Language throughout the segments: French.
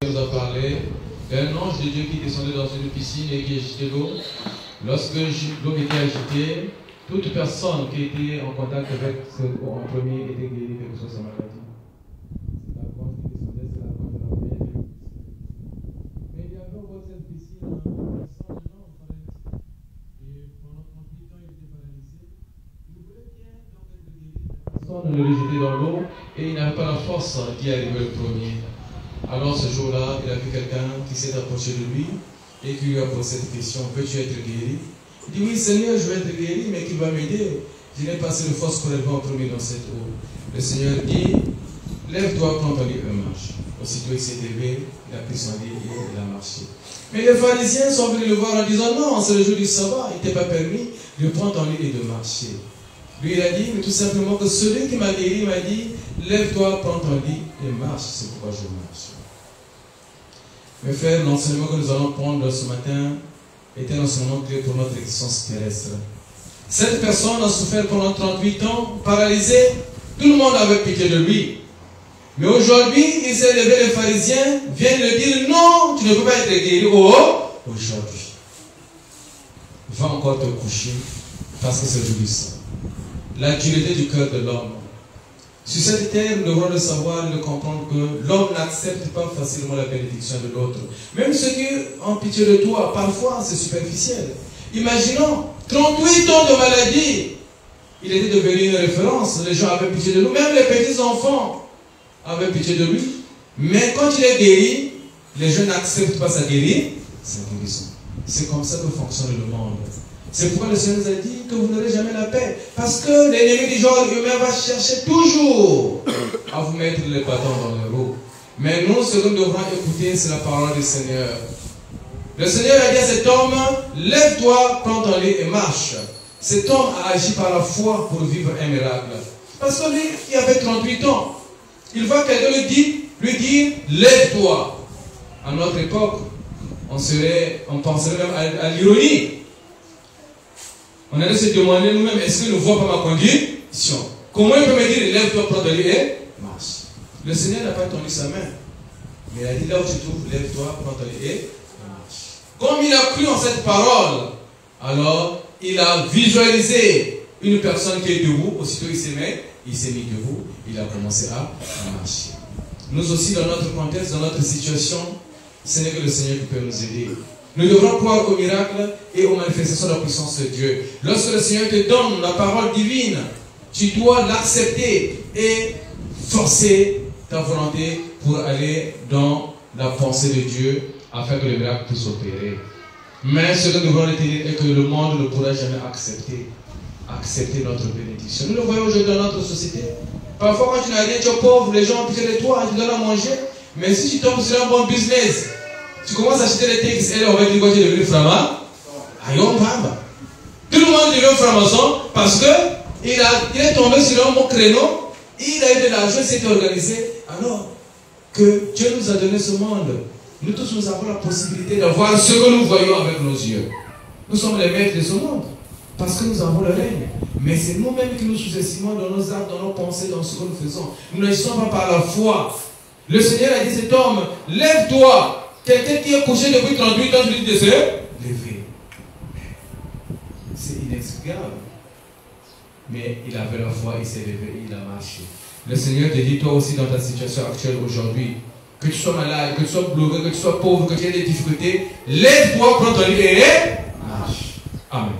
nous a parlé d'un ange de Dieu qui descendait dans une piscine et qui agitait l'eau. Lorsque l'eau était agitée, toute personne qui était en contact avec ce en premier était guérie de sa maladie. C'est la grotte qui descendait, c'est la grotte de la paix. Mais il y avait au bord de cette piscine un personne, un homme paralysé. Et pendant 38 ans, il était paralysé. Il voulait bien donc être guéri, mais personne ne le jetait dans l'eau et il n'avait pas la force d'y arriver le premier. Alors ce jour-là, il a vu quelqu'un qui s'est approché de lui et qui lui a posé cette question: veux-tu être guéri? Il dit: oui Seigneur, je veux être guéri, mais qui va m'aider? Je n'ai pas assez de force pour être en premier dans cette eau. Le Seigneur dit: lève-toi, prends ton lit et marche. Aussitôt il s'est levé, il a pris son lit et il a marché. Mais les pharisiens sont venus le voir en disant: non, c'est le jour du sabbat, il ne t'est pas permis de prendre ton lit et de marcher. Lui, il a dit mais tout simplement que celui qui m'a guéri m'a dit: lève-toi, prends ton lit et marche. C'est pourquoi je marche. Mes frères, l'enseignement que nous allons prendre ce matin est un enseignement clé pour notre existence terrestre. Cette personne a souffert pendant 38 ans, paralysé. Tout le monde avait pitié de lui. Mais aujourd'hui, il s'est levé, les pharisiens viennent lui dire: non, tu ne peux pas être guéri. Aujourd'hui, va encore te coucher parce que c'est le jour du sabbat. La dureté du cœur de l'homme. Sur cette terre, nous devrons le savoir et le comprendre que l'homme n'accepte pas facilement la bénédiction de l'autre. Même ceux qui ont pitié de toi, parfois c'est superficiel. Imaginons 38 ans de maladie. Il était devenu une référence. Les gens avaient pitié de nous. Même les petits enfants avaient pitié de lui. Mais quand il est guéri, les gens n'acceptent pas sa guérison. C'est comme ça que fonctionne le monde. C'est pourquoi le Seigneur nous a dit que vous n'aurez jamais la paix. Parce que l'ennemi du genre humain va chercher toujours à vous mettre les bâtons dans les roues. Mais nous, ce que nous devrons écouter, c'est la parole du Seigneur. Le Seigneur a dit à cet homme: lève-toi, prends ton lit et marche. Cet homme a agi par la foi pour vivre un miracle. Parce que lui, il avait 38 ans. Il voit quelqu'un lui dire: lève-toi. À notre époque, on penserait même à l'ironie. On allait se demander nous-mêmes: est-ce qu'il ne voit pas ma condition? Comment il peut me dire: lève-toi, prends ton lit et marche? Le Seigneur n'a pas tendu sa main. Mais il a dit: là où tu te trouves, lève-toi, prends ton lit et marche. Comme il a cru en cette parole, alors il a visualisé une personne qui est debout. Aussitôt il s'est mis debout, il a commencé à marcher. Nous aussi, dans notre contexte, dans notre situation, ce n'est que le Seigneur qui peut nous aider. Nous devrons croire au miracle et aux manifestations de la puissance de Dieu. Lorsque le Seigneur te donne la parole divine, tu dois l'accepter et forcer ta volonté pour aller dans la pensée de Dieu afin que le miracle puisse opérer. Mais ce que nous devons retenir est que le monde ne pourra jamais accepter notre bénédiction. Nous le voyons aujourd'hui dans notre société. Parfois, quand tu n'as rien, tu es pauvre, les gens ont pitié de toi, ils te donnent à manger. Mais si tu tombes sur un bon business, tu commences à acheter les TXL, on va dire que tu es devenu franc-maçon. Tout le monde devient franc-maçon parce qu'il est tombé sur un bon créneau, il a eu de l'argent, il s'est organisé. Alors que Dieu nous a donné ce monde, nous tous nous avons la possibilité d'avoir ce que nous voyons avec nos yeux. Nous sommes les maîtres de ce monde parce que nous avons le règne. Mais c'est nous-mêmes qui nous sous-estimons dans nos actes, dans nos pensées, dans ce que nous faisons. Nous n'agissons pas par la foi. Le Seigneur a dit à cet homme: lève-toi. Quelqu'un qui est couché depuis 38 ans, je lui dis de se lever. C'est inexplicable. Mais il avait la foi, il s'est levé, il a marché. Le Seigneur te dit, toi aussi, dans ta situation actuelle aujourd'hui, que tu sois malade, que tu sois bloqué, que tu sois pauvre, que tu aies des difficultés, lève-toi, prends ton lit et marche. Amen.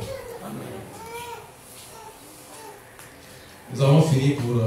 Nous avons fini pour...